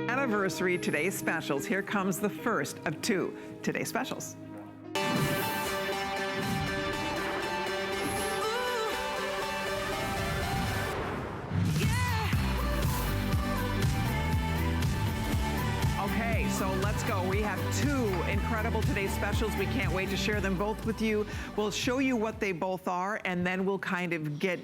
Anniversary today's specials. Here comes the first of two today's specials. Okay, so let's go. We have two incredible today's specials. We can't wait to share them both with you. We'll show you what they both are, and then we'll kind of get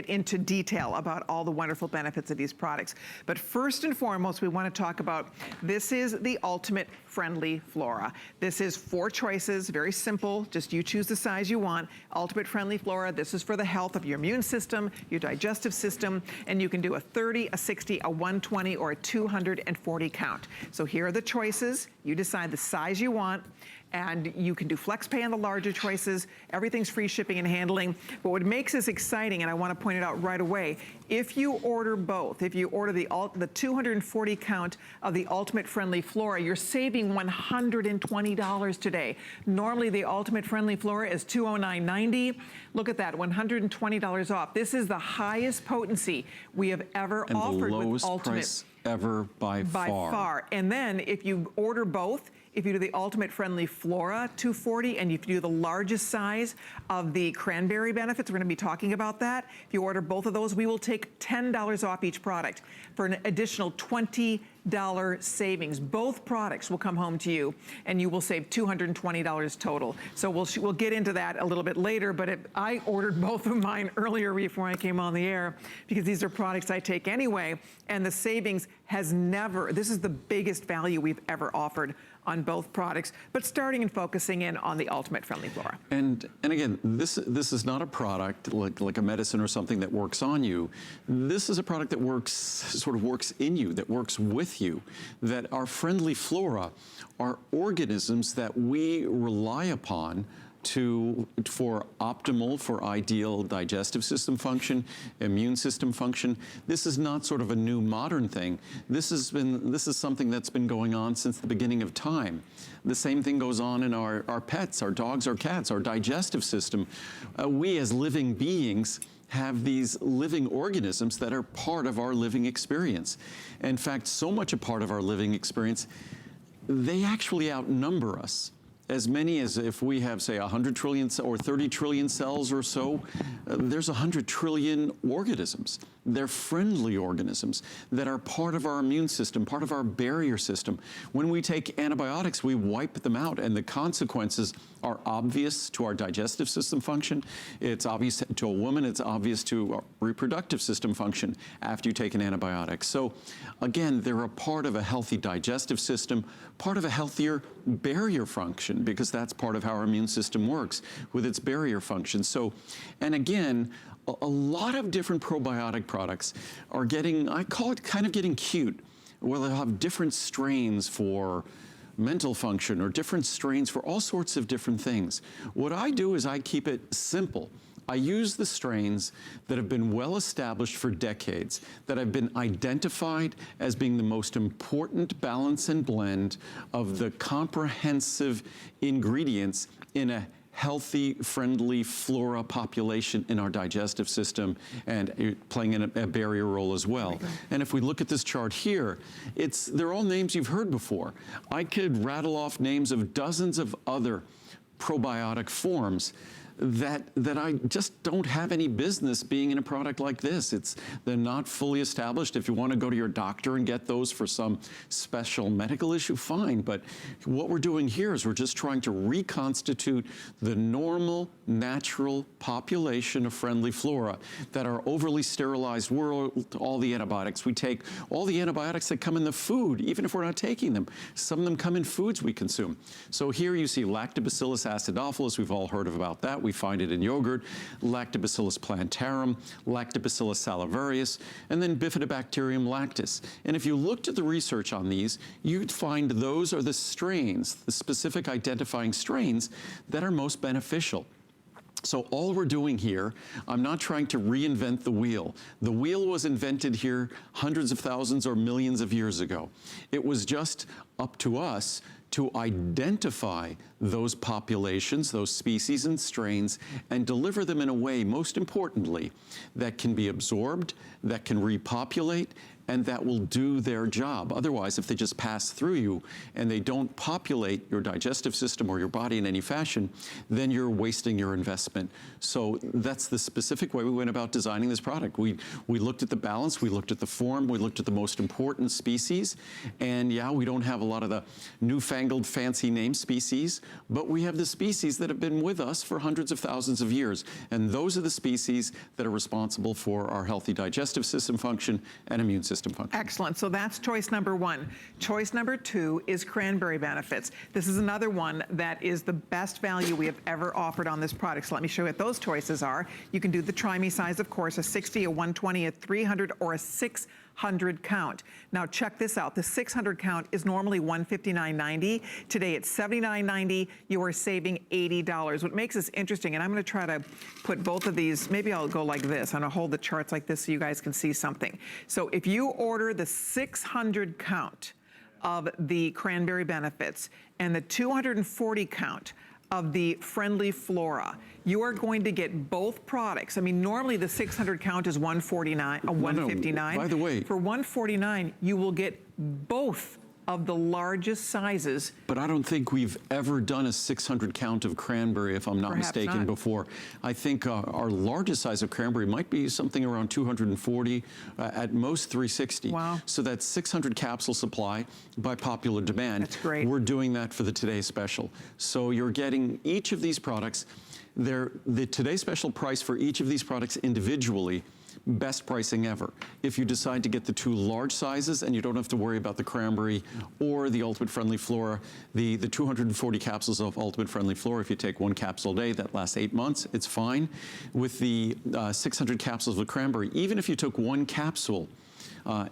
into detail about all the wonderful benefits of these products. But first and foremost, we want to talk about, this is the Ultimate Friendly Flora. This is 4 choices, very simple, just you choose the size you want. Ultimate Friendly Flora, this is for the health of your immune system, your digestive system, and you can do a 30, a 60, a 120, or a 240 count. So here are the choices. You decide the size you want, and you can do flex pay on the larger choices. Everything's free shipping and handling. But what makes this exciting, and I want to point it out right away, if you order both, if you order the 240 count of the Ultimate Friendly Flora, you're saving $120 today. Normally the Ultimate Friendly Flora is $209.90. Look at that, $120 off. This is the highest potency we have ever offered with Ultimate. And the lowest price ever by far. By far. And then if you order both, if you do the Ultimate Friendly Flora 240, and if you do the largest size of the cranberry benefits, we're gonna be talking about that. If you order both of those, we will take $10 off each product for an additional $20 savings. Both products will come home to you, and you will save $220 total. So we'll get into that a little bit later, but I ordered both of mine earlier before I came on the air, because these are products I take anyway, and the savings has never, this is the biggest value we've ever offered on both products, but starting and focusing in on the Ultimate Friendly Flora. And again, this is not a product like a medicine or something that works on you. This is a product that sort of works in you, that works with you, that our friendly flora are organisms that we rely upon for optimal, for ideal digestive system function, immune system function. This is not sort of a new modern thing. This is something that's been going on since the beginning of time. The same thing goes on in our pets, our dogs, our cats, our digestive system. We as living beings have these living organisms that are part of our living experience. In fact, so much a part of our living experience, they actually outnumber us. As many as, if we have, say, 100 trillion or 30 trillion cells or so, there's 100 trillion organisms. They're friendly organisms that are part of our immune system, part of our barrier system. When we take antibiotics, we wipe them out, and the consequences are obvious to our digestive system function. It's obvious to a woman. It's obvious to our reproductive system function after you take an antibiotic. So again, they're a part of a healthy digestive system, part of a healthier barrier function, because that's part of how our immune system works with its barrier function. So, and again, a lot of different probiotic products are getting, I call it kind of getting cute, where they'll have different strains for mental function or different strains for all sorts of different things. What I do is I keep it simple. I use the strains that have been well established for decades, that have been identified as being the most important balance and blend of the comprehensive ingredients in a healthy, friendly flora population in our digestive system, and playing in a barrier role as well. And if we look at this chart here, they're all names you've heard before. I could rattle off names of dozens of other probiotic forms that I just don't have any business being in a product like this. They're not fully established. If you want to go to your doctor and get those for some special medical issue, fine. But what we're doing here is we're just trying to reconstitute the normal, natural population of friendly flora that are overly sterilized world, all the antibiotics. We take all the antibiotics that come in the food, even if we're not taking them. Some of them come in foods we consume. So here you see Lactobacillus acidophilus. We've all heard about that. We find it in yogurt, Lactobacillus plantarum, Lactobacillus salivarius, and then Bifidobacterium lactis. And if you looked at the research on these, you'd find those are the strains, the specific identifying strains that are most beneficial. So all we're doing here, I'm not trying to reinvent the wheel. The wheel was invented here hundreds of thousands or millions of years ago. It was just up to us to identify those populations, those species and strains, and deliver them in a way, most importantly, that can be absorbed, that can repopulate, and that will do their job. Otherwise, if they just pass through you and they don't populate your digestive system or your body in any fashion, then you're wasting your investment. So that's the specific way we went about designing this product. We looked at the balance, we looked at the form, we looked at the most important species, and yeah, we don't have a lot of the newfangled fancy name species, but we have the species that have been with us for hundreds of thousands of years, and those are the species that are responsible for our healthy digestive system function and immune system function. Excellent. So that's choice number one. Choice number two is cranberry benefits. This is another one that is the best value we have ever offered on this product. So let me show you what those choices are. You can do the try me size, of course, a 60, a 120, a 300, or a 600 count. Now check this out. The 600 count is normally $159.90. Today it's $79.90. You are saving $80. What makes this interesting, and I'm going to try to put both of these, maybe I'll go like this. I'm going to hold the charts like this so you guys can see something. So if you order the 600 count of the cranberry benefits and the 240 count of the Friendly Flora, you are going to get both products. I mean, normally the 600 count is $149, $159. No, by the way, for $149, you will get both of the largest sizes. But I don't think we've ever done a 600 count of cranberry, if I'm not Perhaps mistaken, not. before. I think our largest size of cranberry might be something around 240, at most 360. Wow. So that's 600 capsule supply by popular demand. That's great. We're doing that for the Today Special. So you're getting each of these products. The Today Special price for each of these products individually, best pricing ever. If you decide to get the two large sizes and you don't have to worry about the cranberry or the Ultimate Friendly Flora, the 240 capsules of Ultimate Friendly Flora, if you take one capsule a day, that lasts 8 months, it's fine. With the 600 capsules of cranberry, even if you took one capsule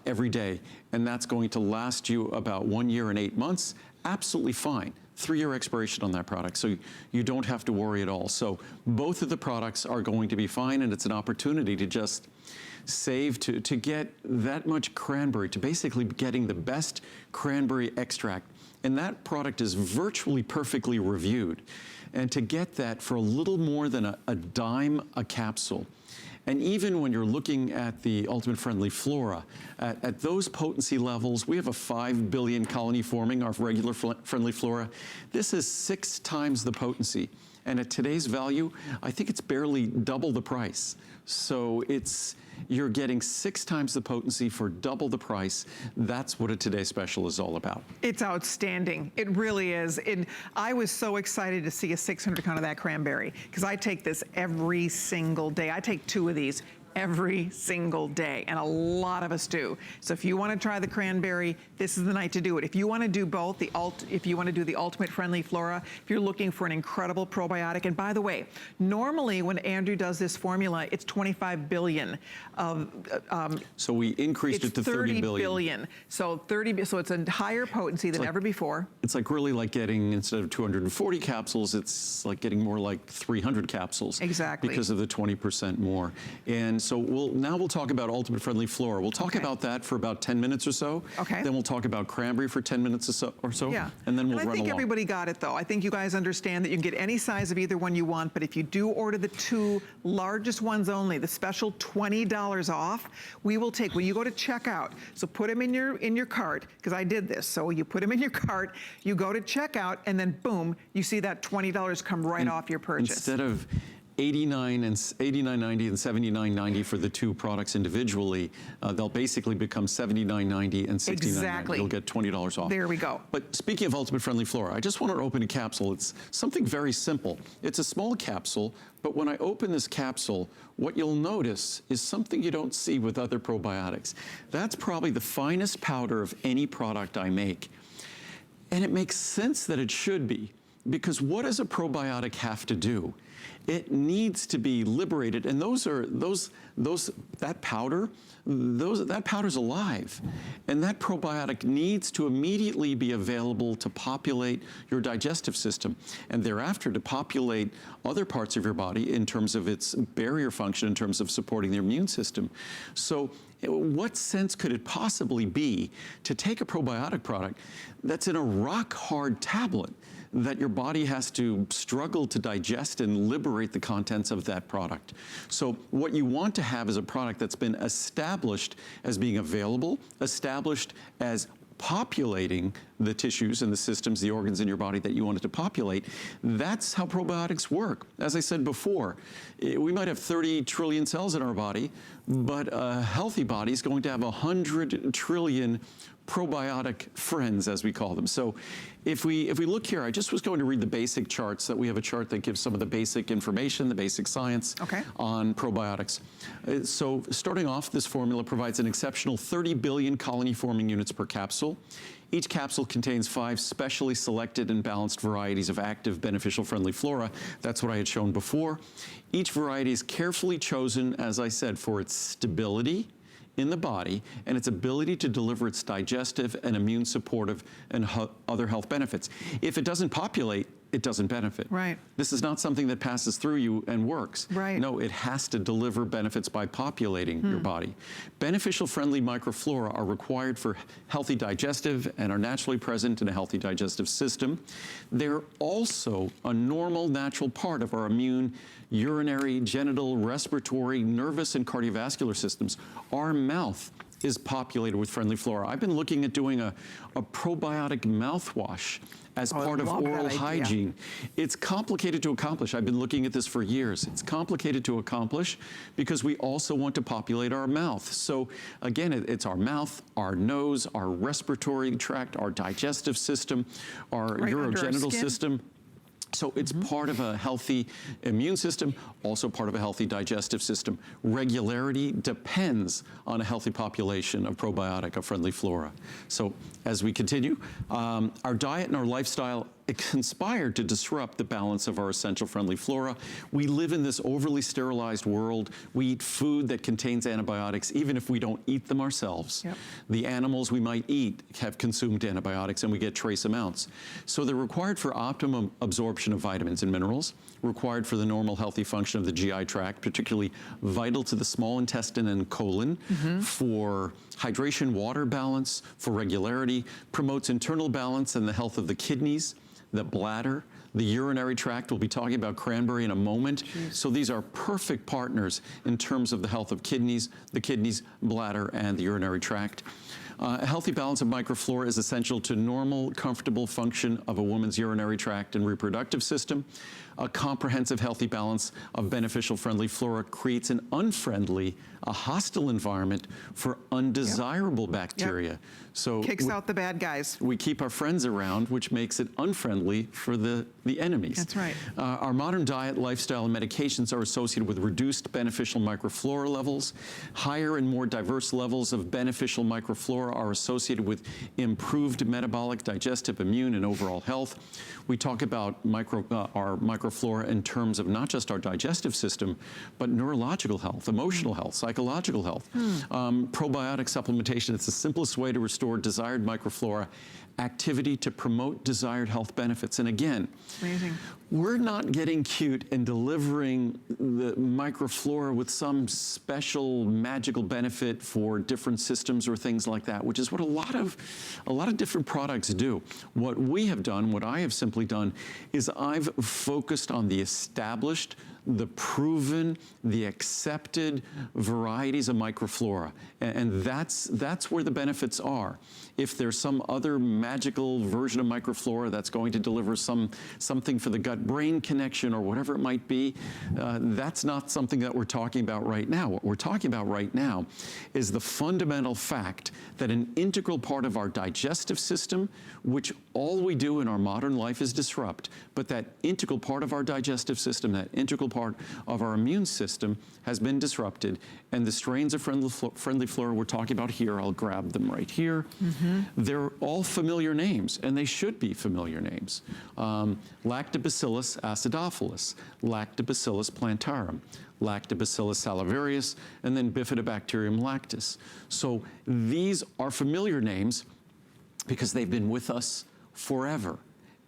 every day, and that's going to last you about 1 year and 8 months, absolutely fine. 3-year expiration on that product, so you don't have to worry at all. So both of the products are going to be fine, and it's an opportunity to just save, to get that much cranberry, to basically getting the best cranberry extract. And that product is virtually perfectly reviewed. And to get that for a little more than a dime a capsule, and even when you're looking at the Ultimate Friendly Flora, at those potency levels, we have a 5 billion colony forming, our regular Friendly Flora. This is 6 times the potency. And at today's value, I think it's barely double the price. So you're getting 6 times the potency for double the price. That's what a Today Special is all about. It's outstanding. It really is. I was so excited to see a 600 count of that cranberry because I take this every single day. I take 2 of these every single day, and a lot of us do. So if you want to try the cranberry, this is the night to do it. If you want to do both, if you want to do the Ultimate Friendly Flora, if you're looking for an incredible probiotic, and by the way, normally when Andrew does this formula, it's 25 billion of, so we increased it to 30 billion. So it's a higher potency than ever before. It's like really like getting, instead of 240 capsules, it's like getting more like 300 capsules. Exactly. Because of the 20% more. And so now we'll talk about Ultimate Friendly Flora. We'll talk about that for about 10 minutes or so. Okay. Then we'll talk about cranberry for 10 minutes or so. Yeah. And then we'll run along. I think everybody got it, though. I think you guys understand that you can get any size of either one you want, but if you do order the 2 largest ones only, the special $20 off, we will take, when you go to checkout, so put them in your cart, because I did this. So you put them in your cart, you go to checkout, and then boom, you see that $20 come right off your purchase. Instead of $89.90 and $79.90 for the 2 products individually, they'll basically become $79.90 and $69.90. Exactly. You'll get $20 off. There we go. But speaking of Ultimate Friendly Flora, I just want to open a capsule. It's something very simple. It's a small capsule, but when I open this capsule, what you'll notice is something you don't see with other probiotics. That's probably the finest powder of any product I make. And it makes sense that it should be, because what does a probiotic have to do? It needs to be liberated, and that powder's alive, and that probiotic needs to immediately be available to populate your digestive system, and thereafter to populate other parts of your body in terms of its barrier function, in terms of supporting the immune system. So what sense could it possibly be to take a probiotic product that's in a rock-hard tablet that your body has to struggle to digest and liberate the contents of that product? So what you want to have is a product that's been established as being available, established as populating the tissues and the systems, the organs in your body that you want it to populate. That's how probiotics work. As I said before, we might have 30 trillion cells in our body, but a healthy body is going to have 100 trillion probiotic friends, as we call them. So if we look here, I just was going to read the basic charts. That we have a chart that gives some of the basic information, the basic science on probiotics. So starting off, this formula provides an exceptional 30 billion colony-forming units per capsule. Each capsule contains 5 specially selected and balanced varieties of active, beneficial, friendly flora. That's what I had shown before. Each variety is carefully chosen, as I said, for its stability in the body and its ability to deliver its digestive and immune supportive and other health benefits. If it doesn't populate, it doesn't benefit. Right. This is not something that passes through you and works. Right. No, it has to deliver benefits by populating your body. Beneficial friendly microflora are required for healthy digestive and are naturally present in a healthy digestive system. They're also a normal, natural part of our immune, urinary, genital, respiratory, nervous, and cardiovascular systems. Our mouth is populated with friendly flora. I've been looking at doing a probiotic mouthwash as part of oral hygiene. It's complicated to accomplish. I've been looking at this for years. It's complicated to accomplish because we also want to populate our mouth. So again, it's our mouth, our nose, our respiratory tract, our digestive system, our urogenital system. So it's part of a healthy immune system, also part of a healthy digestive system. Regularity depends on a healthy population of probiotic, of friendly flora. So as we continue, our diet and our lifestyle conspire to disrupt the balance of our essential friendly flora. We live in this overly sterilized world. We eat food that contains antibiotics, even if we don't eat them ourselves. Yep. The animals we might eat have consumed antibiotics, and we get trace amounts. So they're required for optimum absorption of vitamins and minerals, required for the normal healthy function of the GI tract, particularly vital to the small intestine and colon, for hydration, water balance, for regularity, promotes internal balance and the health of the kidneys, the bladder, the urinary tract. We'll be talking about cranberry in a moment. So these are perfect partners in terms of the health of kidneys, the kidneys, bladder, and the urinary tract. A healthy balance of microflora is essential to normal, comfortable function of a woman's urinary tract and reproductive system. A comprehensive, healthy balance of beneficial, friendly flora creates an unfriendly, a hostile environment for undesirable bacteria. So kicks out the bad guys. We keep our friends around, which makes it unfriendly for the enemies. That's right. Our modern diet, lifestyle, and medications are associated with reduced beneficial microflora levels. Higher and more diverse levels of beneficial microflora are associated with improved metabolic, digestive, immune, and overall health. We talk about our microflora in terms of not just our digestive system, but neurological health, emotional health, psychological health. Probiotic supplementation, it's the simplest way to restore desired microflora activity to promote desired health benefits. And again, we're not getting cute and delivering the microflora with some special magical benefit for different systems or things like that, which is what a lot of different products do. What we have done, what I have simply done, is I've focused on the established, the proven, the accepted varieties of microflora. And that's where the benefits are. If there's some other magical version of microflora that's going to deliver something for the gut-brain connection or whatever it might be, that's not something that we're talking about right now. What we're talking about right now is the fundamental fact that an integral part of our digestive system, which all we do in our modern life is disrupt, but that integral part of our digestive system, that integral part part of our immune system has been disrupted, and the strains of friendly flora we're talking about here, I'll grab them right here. They're all familiar names, and they should be familiar names. Lactobacillus acidophilus, Lactobacillus plantarum, Lactobacillus salivarius, and then Bifidobacterium lactis. So these are familiar names because they've been with us forever.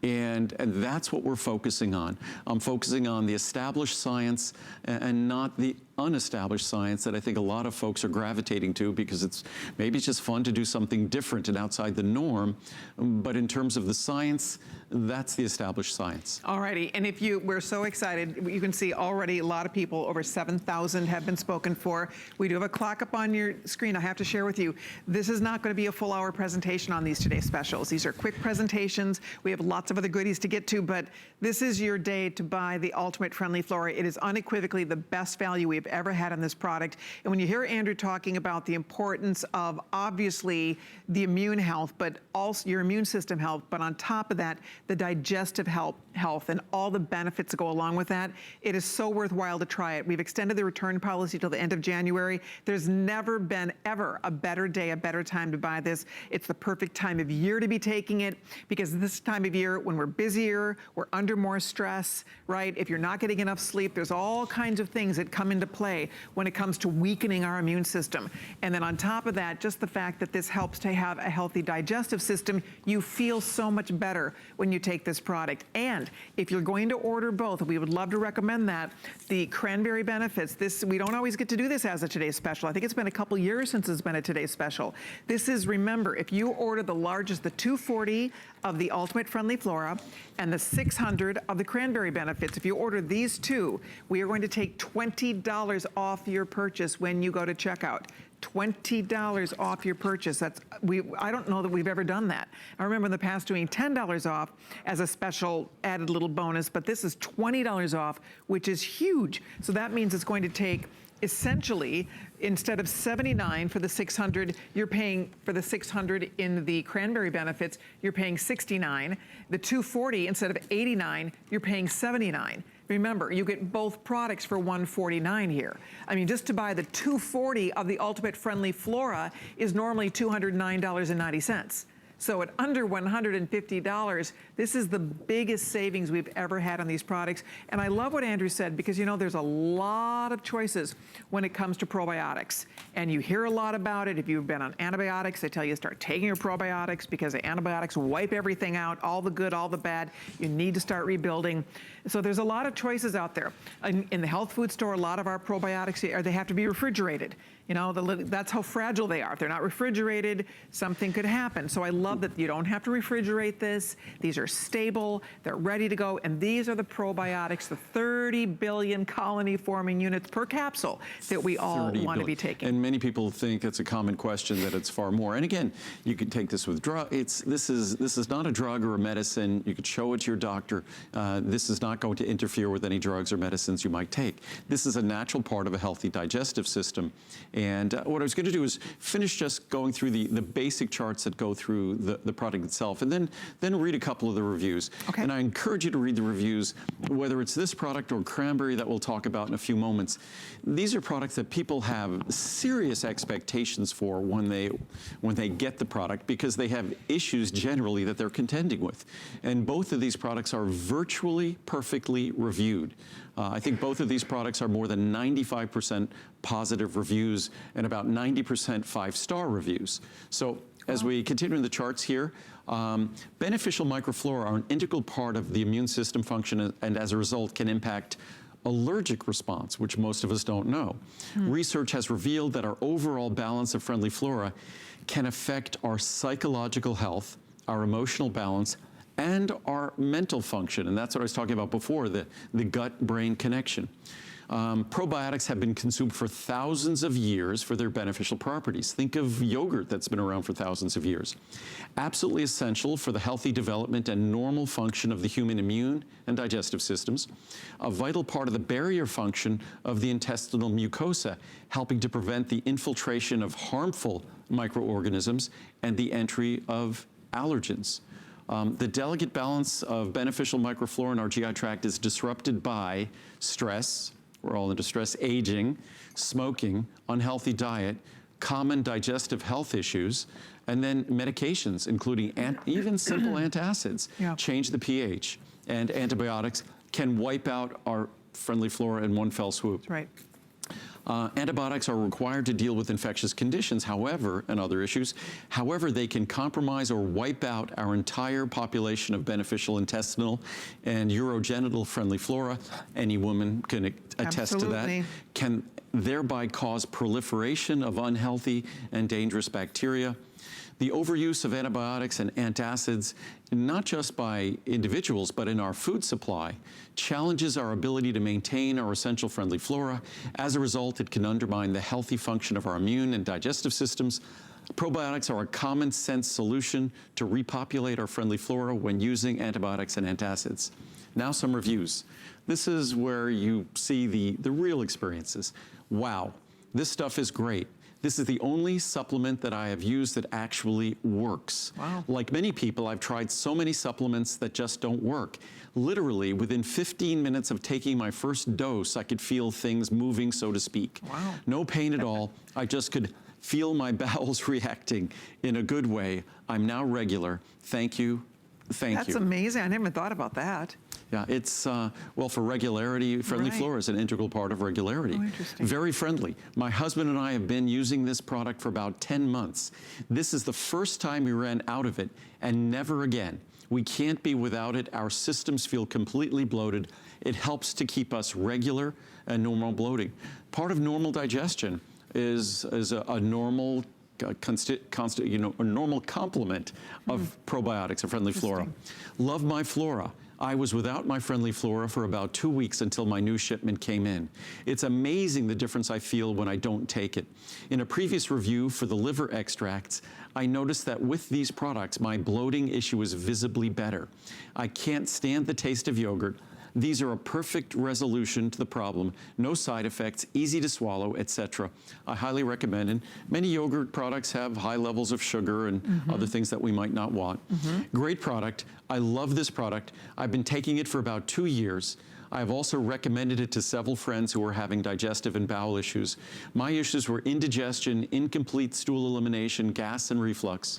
And that's what we're focusing on. I'm focusing on the established science and not the unestablished science that I think a lot of folks are gravitating to, because maybe it's just fun to do something different and outside the norm. But in terms of the science, that's the established science. All righty, and we're so excited. You can see already a lot of people, over 7,000 have been spoken for. We do have a clock up on your screen. I have to share with you, this is not going to be a full hour presentation on these today's specials. These are quick presentations. We have lots of other goodies to get to, but this is your day to buy the Ultimate Friendly Flora. It is unequivocally the best value we've ever had on this product. And when you hear Andrew talking about the importance of obviously the immune health, but also your immune system health, but on top of that, the digestive health and all the benefits that go along with that, it is so worthwhile to try it. We've extended the return policy till the end of January. There's never been ever a better day, a better time to buy this. It's the perfect time of year to be taking it, because this time of year when we're busier, we're under more stress, right? If you're not getting enough sleep, there's all kinds of things that come into play when it comes to weakening our immune system. And then on top of that, just the fact that this helps to have a healthy digestive system, you feel so much better when you take this product. And if you're going to order both, we would love to recommend that, the cranberry benefits. We don't always get to do this as a today's special. I think it's been a couple years since it's been a today's special. This is, remember, if you order the largest, the 240 of the Ultimate Friendly Flora and the 600 of the cranberry benefits, if you order these two, we are going to take $20 off your purchase when you go to checkout. $20 off your purchase. I don't know that we've ever done that. I remember in the past doing $10 off as a special added little bonus, but this is $20 off, which is huge. So that means it's going to take, essentially, instead of $79 for the 600, you're paying for the 600 in the cranberry benefits, you're paying $69. The 240, instead of $89, you're paying $79. Remember, you get both products for $149 here. I mean, just to buy the 240 of the Ultimate Friendly Flora is normally $209.90. So at under $150, this is the biggest savings we've ever had on these products. And I love what Andrew said, because you know there's a lot of choices when it comes to probiotics. And you hear a lot about it. If you've been on antibiotics, they tell you to start taking your probiotics because the antibiotics wipe everything out, all the good, all the bad. You need to start rebuilding. So there's a lot of choices out there. In the health food store, a lot of our probiotics, they have to be refrigerated. You know, that's how fragile they are. If they're not refrigerated, something could happen. So I love that you don't have to refrigerate this. These are stable, they're ready to go, and these are the probiotics, the 30 billion colony-forming units per capsule that we all want to be taking. And many people think it's a common question that it's far more. And again, you could take this with drug. This is not a drug or a medicine. You could show it to your doctor. This is not going to interfere with any drugs or medicines you might take. This is a natural part of a healthy digestive system. And what I was going to do is finish just going through the basic charts that go through the product itself, and then read a couple of the reviews. Okay. And I encourage you to read the reviews, whether it's this product or cranberry that we'll talk about in a few moments. These are products that people have serious expectations for when they get the product, because they have issues generally that they're contending with. And both of these products are virtually perfectly reviewed. I think both of these products are more than 95% positive reviews and about 90% 5-star reviews. So as we continue in the charts here, beneficial microflora are an integral part of the immune system function, and as a result can impact allergic response, which most of us don't know. Research has revealed that our overall balance of friendly flora can affect our psychological health, our emotional balance, and our mental function. And that's what I was talking about before, the gut-brain connection. Probiotics have been consumed for thousands of years for their beneficial properties. Think of yogurt that's been around for thousands of years. Absolutely essential for the healthy development and normal function of the human immune and digestive systems. A vital part of the barrier function of the intestinal mucosa, helping to prevent the infiltration of harmful microorganisms and the entry of allergens. The delicate balance of beneficial microflora in our GI tract is disrupted by stress, we're all into stress, aging, smoking, unhealthy diet, common digestive health issues, and then medications, including even simple antacids, change the pH, and antibiotics can wipe out our friendly flora in one fell swoop. That's right. Antibiotics are required to deal with infectious conditions, however, and other issues. However, they can compromise or wipe out our entire population of beneficial intestinal and urogenital friendly flora. Any woman can attest to that. Can thereby cause proliferation of unhealthy and dangerous bacteria. The overuse of antibiotics and antacids, not just by individuals, but in our food supply, challenges our ability to maintain our essential friendly flora. As a result, it can undermine the healthy function of our immune and digestive systems. Probiotics are a common sense solution to repopulate our friendly flora when using antibiotics and antacids. Now some reviews. This is where you see the real experiences. Wow, this stuff is great. This is the only supplement that I have used that actually works. Wow. Like many people, I've tried so many supplements that just don't work. Literally, within 15 minutes of taking my first dose, I could feel things moving, so to speak. Wow. No pain at all. I just could feel my bowels reacting in a good way. I'm now regular. Thank you. Thank you. That's amazing. I never thought about that. Yeah, it's, well, for regularity, friendly flora is an integral part of regularity. Oh, interesting. Very friendly. My husband and I have been using this product for about 10 months. This is the first time we ran out of it, and never again. We can't be without it. Our systems feel completely bloated. It helps to keep us regular and normal bloating. Part of normal digestion is a normal a normal complement of probiotics, a friendly flora. Love my flora. I was without my friendly flora for about 2 weeks until my new shipment came in. It's amazing the difference I feel when I don't take it. In a previous review for the liver extracts, I noticed that with these products, my bloating issue is visibly better. I can't stand the taste of yogurt. These are a perfect resolution to the problem. No side effects, easy to swallow, etc. I highly recommend. And many yogurt products have high levels of sugar and other things that we might not want. Great product. I love this product. I've been taking it for about 2 years. I've also recommended it to several friends who are having digestive and bowel issues. My issues were indigestion, incomplete stool elimination, gas, and reflux.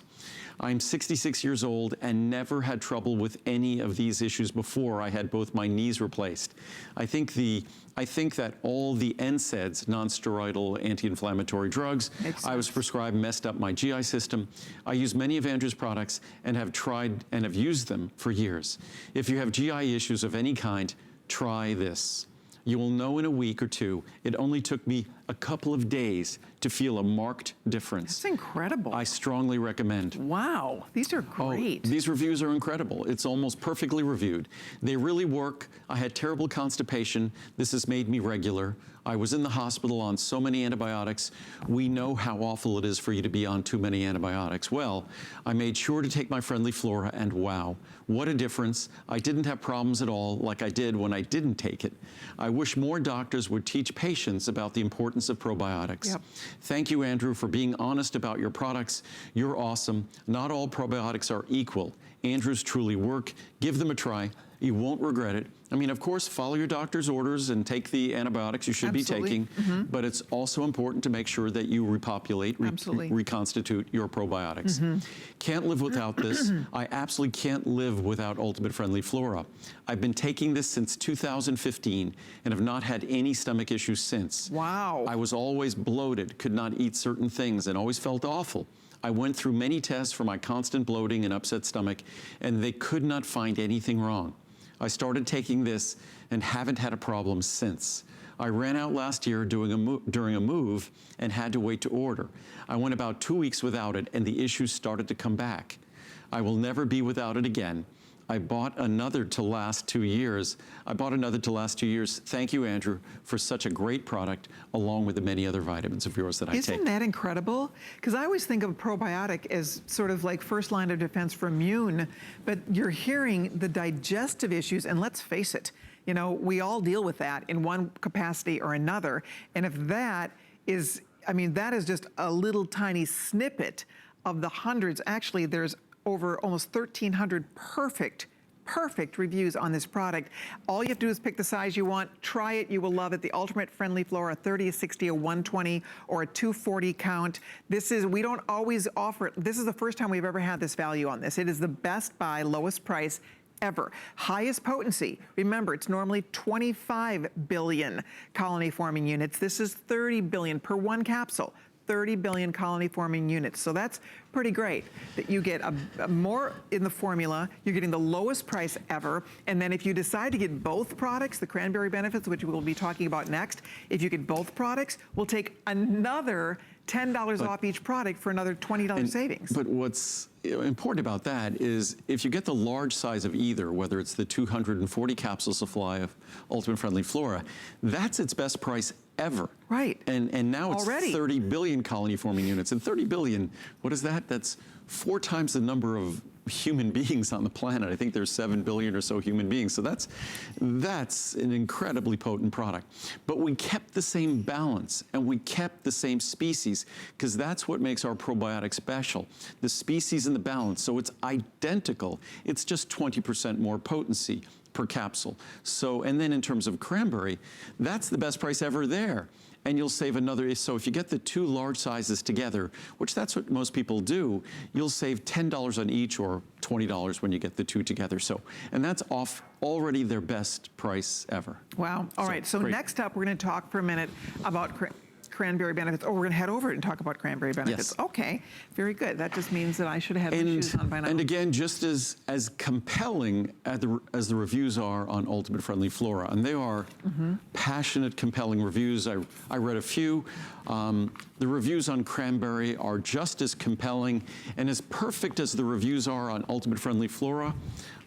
I'm 66 years old and never had trouble with any of these issues before I had both my knees replaced. I think that all the NSAIDs, non-steroidal anti-inflammatory drugs, I was prescribed messed up my GI system. I use many of Andrew's products and have tried and have used them for years. If you have GI issues of any kind, try this. You will know in a week or two. It only took me a couple of days to feel a marked difference. That's incredible. I strongly recommend. Wow, these are great. Oh, these reviews are incredible. It's almost perfectly reviewed. They really work. I had terrible constipation. This has made me regular. I was in the hospital on so many antibiotics. We know how awful it is for you to be on too many antibiotics. Well, I made sure to take my friendly flora, and wow, what a difference. I didn't have problems at all like I did when I didn't take it. I wish more doctors would teach patients about the importance of probiotics. Yep. Thank you, Andrew, for being honest about your products. You're awesome. Not all probiotics are equal. Andrew's truly work. Give them a try. You won't regret it. I mean, of course, follow your doctor's orders and take the antibiotics you should be taking, but it's also important to make sure that you repopulate, reconstitute your probiotics. Can't live without this. I absolutely can't live without Ultimate Friendly Flora. I've been taking this since 2015 and have not had any stomach issues since. Wow. I was always bloated, could not eat certain things, and always felt awful. I went through many tests for my constant bloating and upset stomach, and they could not find anything wrong. I started taking this and haven't had a problem since. I ran out last year during a move and had to wait to order. I went about 2 weeks without it, and the issues started to come back. I will never be without it again. I bought another to last 2 years. Thank you, Andrew, for such a great product, along with the many other vitamins of yours that I take. Isn't that incredible? Because I always think of probiotic as sort of like first line of defense for immune, but you're hearing the digestive issues, and let's face it, you know, we all deal with that in one capacity or another. And if that is, I mean, that is just a little tiny snippet of the hundreds. Actually, there's over almost 1,300 perfect reviews on this product. All you have to do is pick the size you want, try it, you will love it. The Ultimate Friendly Flora, a 30, a 60, a 120, or a 240 count. We don't always offer it. This is the first time we've ever had this value on this. It is the best buy, lowest price ever. Highest potency. Remember, it's normally 25 billion colony forming units. This is 30 billion per one capsule. 30 billion colony forming units. So that's pretty great that you get a more in the formula, you're getting the lowest price ever. And then if you decide to get both products, the cranberry benefits, which we'll be talking about next, if you get both products, we'll take another $10 off each product for another $20 savings. But what's important about that is if you get the large size of either, whether it's the 240 capsule supply of Ultimate Friendly Flora, that's its best price ever. Right. And now it's already 30 billion colony forming units. And 30 billion, what is that? That's 4 times the number of human beings on the planet. I think there's 7 billion or so human beings. So that's an incredibly potent product. But we kept the same balance and we kept the same species because that's what makes our probiotic special. The species and the balance. So it's identical. It's just 20% more potency per capsule. So, and then in terms of cranberry, that's the best price ever there. And you'll save another, so if you get the 2 large sizes together, which that's what most people do, you'll save $10 on each or $20 when you get the 2 together. So, and that's off already their best price ever. Wow. All right. So next up, we're going to talk for a minute about cranberry benefits. Oh, we're going to head over and talk about cranberry benefits. Yes. Okay, very good. That just means that I should have had my shoes on by now. And again, just as compelling as the reviews are on Ultimate Friendly Flora, and they are passionate, compelling reviews. I read a few. The reviews on cranberry are just as compelling and as perfect as the reviews are on Ultimate Friendly Flora.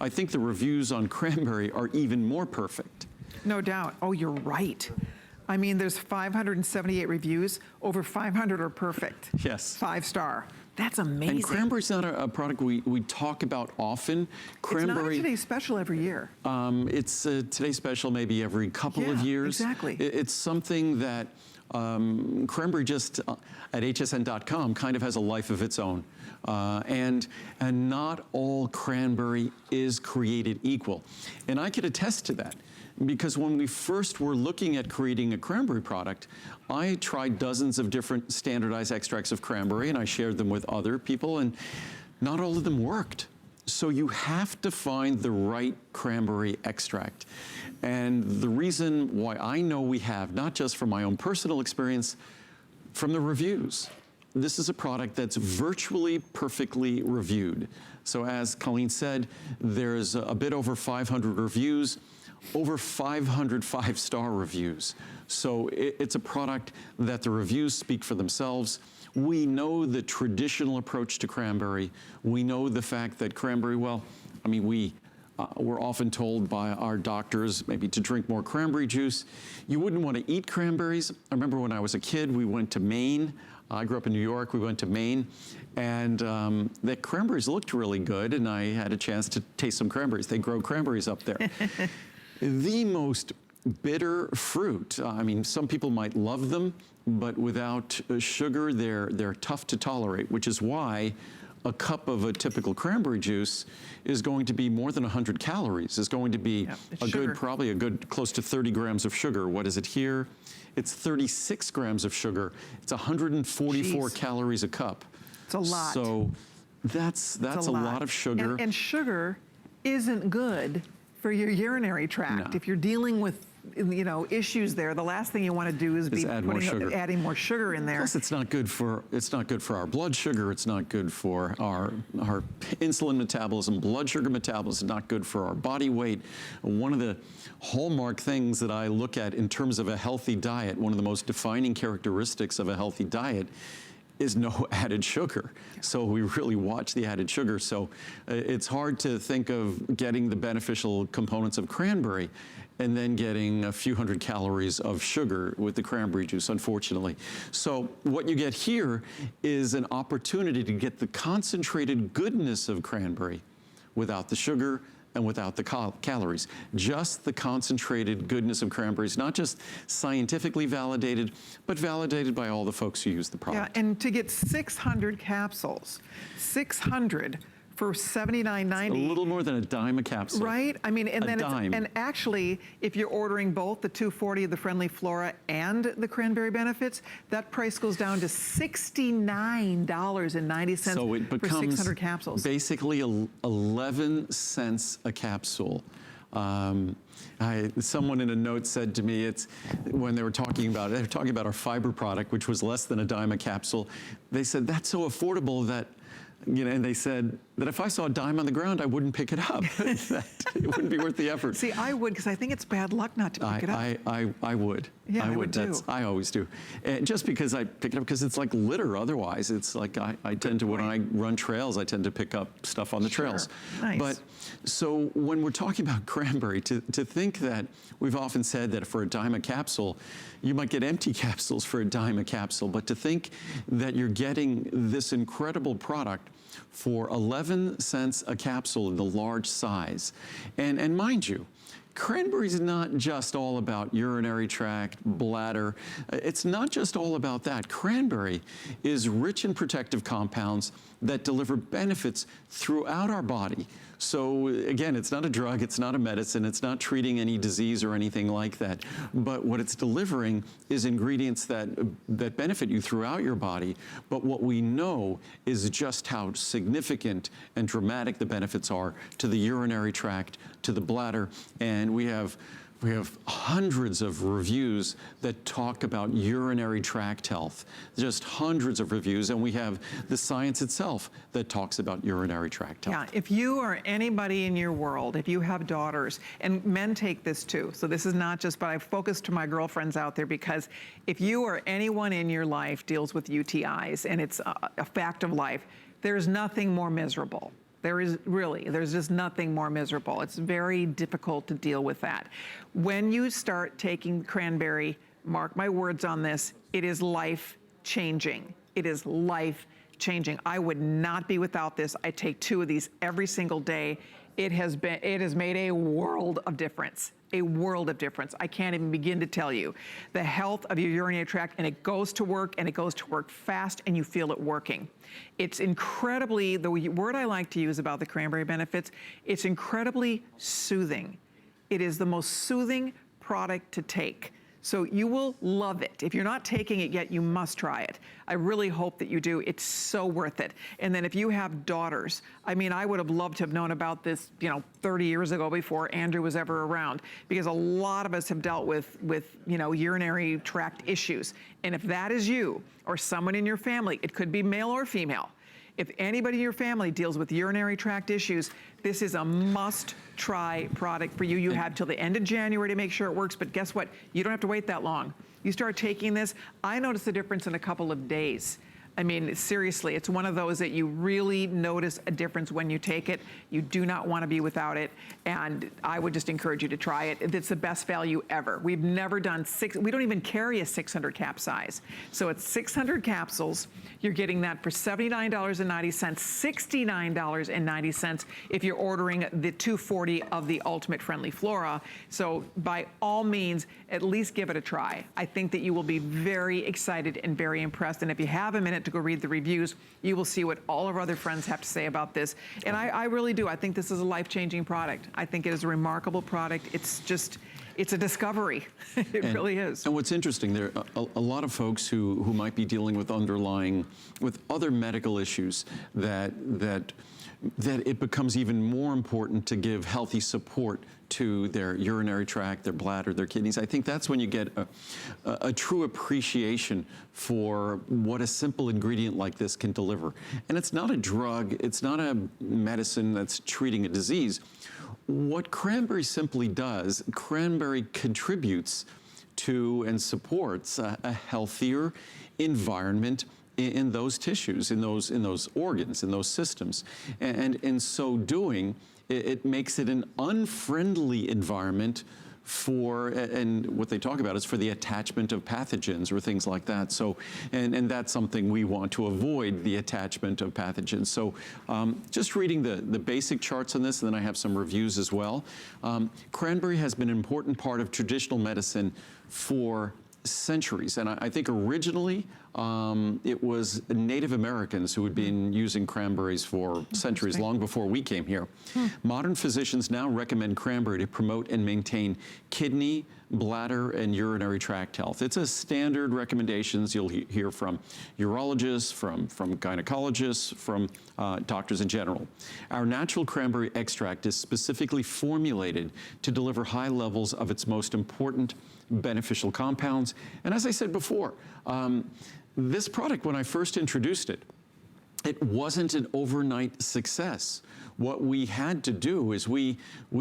I think the reviews on cranberry are even more perfect. No doubt. Oh, you're right. I mean, there's 578 reviews. Over 500 are perfect. Yes. 5-star. That's amazing. And cranberry's not a product we talk about often. Cranberry. It's not a Today's Special every year. It's a Today's Special maybe every couple of years. Exactly. It's something that cranberry just at hsn.com kind of has a life of its own. And not all cranberry is created equal. And I could attest to that. Because when we first were looking at creating a cranberry product, I tried dozens of different standardized extracts of cranberry and I shared them with other people and not all of them worked. So you have to find the right cranberry extract. And the reason why I know we have, not just from my own personal experience, from the reviews. This is a product that's virtually perfectly reviewed. So as Colleen said, there's a bit over 500 reviews. Over 500 5-star reviews. So it's a product that the reviews speak for themselves. We know the traditional approach to cranberry. We know the fact that cranberry, well, I mean, we're often told by our doctors maybe to drink more cranberry juice. You wouldn't want to eat cranberries. I remember when I was a kid, we went to Maine. I grew up in New York, we went to Maine, and the cranberries looked really good, and I had a chance to taste some cranberries. They grow cranberries up there. The most bitter fruit. I mean, some people might love them, but without sugar, they're tough to tolerate, which is why a cup of a typical cranberry juice is going to be more than 100 calories. It's going to be probably a good close to 30 grams of sugar. What is it here? It's 36 grams of sugar. It's 144 calories a cup. It's a lot. So that's a lot of sugar. And sugar isn't good for your urinary tract. No. If you're dealing with issues there, the last thing you want to do is be adding more sugar in there. Plus, it's not good for our blood sugar. It's not good for our insulin metabolism, blood sugar metabolism. It's not good for our body weight. One of the hallmark things that I look at in terms of a healthy diet, one of the most defining characteristics of a healthy diet, is no added sugar. So we really watch the added sugar. So it's hard to think of getting the beneficial components of cranberry and then getting a few hundred calories of sugar with the cranberry juice, unfortunately. So what you get here is an opportunity to get the concentrated goodness of cranberry without the sugar and without the calories. Just the concentrated goodness of cranberries, not just scientifically validated, but validated by all the folks who use the product. Yeah, and to get 600 capsules, 600 For $79.90. A little more than a dime a capsule. Right? I mean, and A then dime. and actually, if you're ordering both the 240 of the Friendly Flora and the cranberry benefits, that price goes down to $69.90 So it for becomes 600 capsules. basically 11 cents a capsule. Someone in a note said to me, it's when they were talking about it, they were talking about our fiber product, which was less than a dime a capsule. They said that's so affordable that, you know, and they said that if I saw a dime on the ground, I wouldn't pick it up. That it wouldn't be worth the effort. See, I would, because I think it's bad luck not to pick it up. I would. Yeah, I would too. I always do. And just because I pick it up, because it's like litter otherwise. It's like I tend to, when I run trails, I tend to pick up stuff on the trails. Nice. But so when we're talking about cranberry, to think that we've often said that for a dime a capsule, you might get empty capsules for a dime a capsule, but to think that you're getting this incredible product for 11 cents a capsule in the large size. And mind you, cranberry is not just all about urinary tract, bladder. It's not just all about that. Cranberry is rich in protective compounds that deliver benefits throughout our body. So again, it's not a drug, it's not a medicine, it's not treating any disease or anything like that. But what it's delivering is ingredients that benefit you throughout your body. But what we know is just how significant and dramatic the benefits are to the urinary tract, to the bladder, and we have hundreds of reviews that talk about urinary tract health, just hundreds of reviews, and we have the science itself that talks about urinary tract health. Yeah, if you or anybody in your world, if you have daughters, and men take this too, so this is not just, but I focus to my girlfriends out there, because if you or anyone in your life deals with UTIs, and it's a fact of life, there's nothing more miserable. There's just nothing more miserable. It's very difficult to deal with that. When you start taking cranberry, mark my words on this, it is life-changing. It is life-changing. I would not be without this. I take 2 of these every single day. It has made a world of difference. A world of difference. I can't even begin to tell you the health of your urinary tract, and it goes to work, and it goes to work fast, and you feel it working. It's incredibly, the word I like to use about the cranberry benefits, it's incredibly soothing. It is the most soothing product to take. So you will love it. If you're not taking it yet, you must try it. I really hope that you do. It's so worth it. And then if you have daughters, I mean, I would have loved to have known about this, 30 years ago before Andrew was ever around, because a lot of us have dealt with urinary tract issues. And if that is you or someone in your family, it could be male or female, if anybody in your family deals with urinary tract issues, this is a must-try product for you. You have till the end of January to make sure it works, but guess what? You don't have to wait that long. You start taking this, I noticed the difference in a couple of days. I mean, seriously, it's one of those that you really notice a difference when you take it. You do not want to be without it, and I would just encourage you to try it. It's the best value ever. We've never done we don't even carry a 600 cap size. So it's 600 capsules. You're getting that for $79.90, $69.90 if you're ordering the 240 of the Ultimate Friendly Flora. So by all means, at least give it a try. I think that you will be very excited and very impressed, and if you have a minute to go read the reviews, you will see what all of our other friends have to say about this. And I really do. I think this is a life-changing product. I think it is a remarkable product. It's a discovery. It really is. And what's interesting, there are a lot of folks who might be dealing with with other medical issues that it becomes even more important to give healthy support to their urinary tract, their bladder, their kidneys. I think that's when you get a true appreciation for what a simple ingredient like this can deliver. And it's not a drug, it's not a medicine that's treating a disease. What cranberry simply does, cranberry contributes to and supports a healthier environment in those tissues, in those organs, in those systems. And in so doing, it makes it an unfriendly environment for, and what they talk about is for the attachment of pathogens or things like that. So, and that's something we want to avoid, the attachment of pathogens. So just reading the basic charts on this, and then I have some reviews as well. Cranberry has been an important part of traditional medicine for centuries. And I think originally it was Native Americans who had been using cranberries for centuries, long before we came here. Modern physicians now recommend cranberry to promote and maintain kidney, bladder, and urinary tract health. It's a standard recommendations you'll hear from urologists, from gynecologists, from doctors in general. Our natural cranberry extract is specifically formulated to deliver high levels of its most important beneficial compounds. And as I said before, this product, when I first introduced it, it wasn't an overnight success. What we had to do is we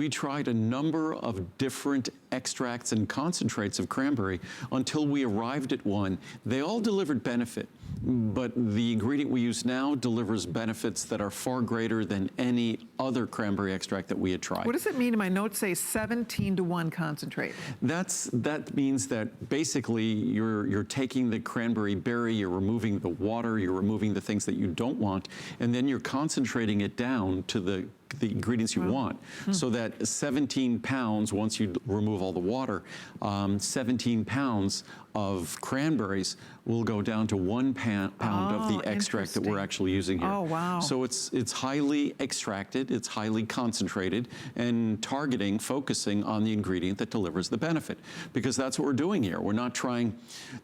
tried a number of different extracts and concentrates of cranberry until we arrived at one. They all delivered benefit, but the ingredient we use now delivers benefits that are far greater than any other cranberry extract that we had tried. What does it mean? My notes say 17-to-1 concentrate. That means that basically you're taking the cranberry berry, you're removing the water, you're removing the things that you don't want, and then you're concentrating it down to the ingredients you want. So that 17 pounds, once you remove all the water, 17 pounds of cranberries will go down to 1 pound of the extract that we're actually using here. Oh, wow. So it's highly extracted, it's highly concentrated, and targeting, focusing on the ingredient that delivers the benefit. Because that's what we're doing here. We're not trying,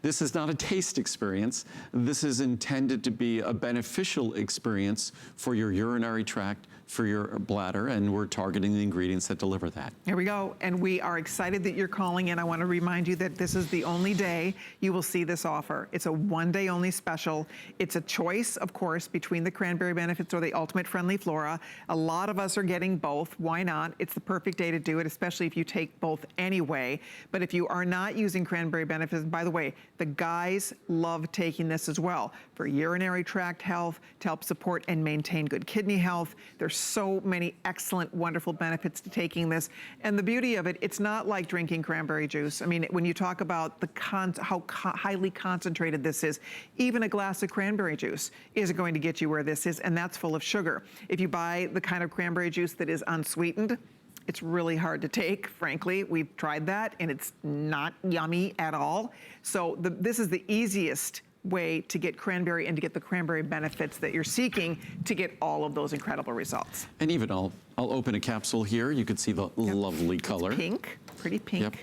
this is not a taste experience. This is intended to be a beneficial experience for your urinary tract, for your bladder, and we're targeting the ingredients that deliver that. Here we go, and we are excited that you're calling in. I want to remind you that this is the only day you will see this offer. It's a one-day only special. It's a choice, of course, between the cranberry benefits or the ultimate friendly flora. A lot of us are getting both. Why not? It's the perfect day to do it, especially if you take both anyway. But if you are not using cranberry benefits, by the way, the guys love taking this as well for urinary tract health, to help support and maintain good kidney health. There's so many excellent, wonderful benefits to taking this. And the beauty of it, it's not like drinking cranberry juice. I mean, when you talk about how highly concentrated this is, even a glass of cranberry juice isn't going to get you where this is, and that's full of sugar. If you buy the kind of cranberry juice that is unsweetened, it's really hard to take, frankly. We've tried that, and it's not yummy at all. So this is the easiest way to get cranberry and to get the cranberry benefits that you're seeking to get all of those incredible results. And even I'll open a capsule here. You can see the lovely color. It's pink, pretty pink. Yep.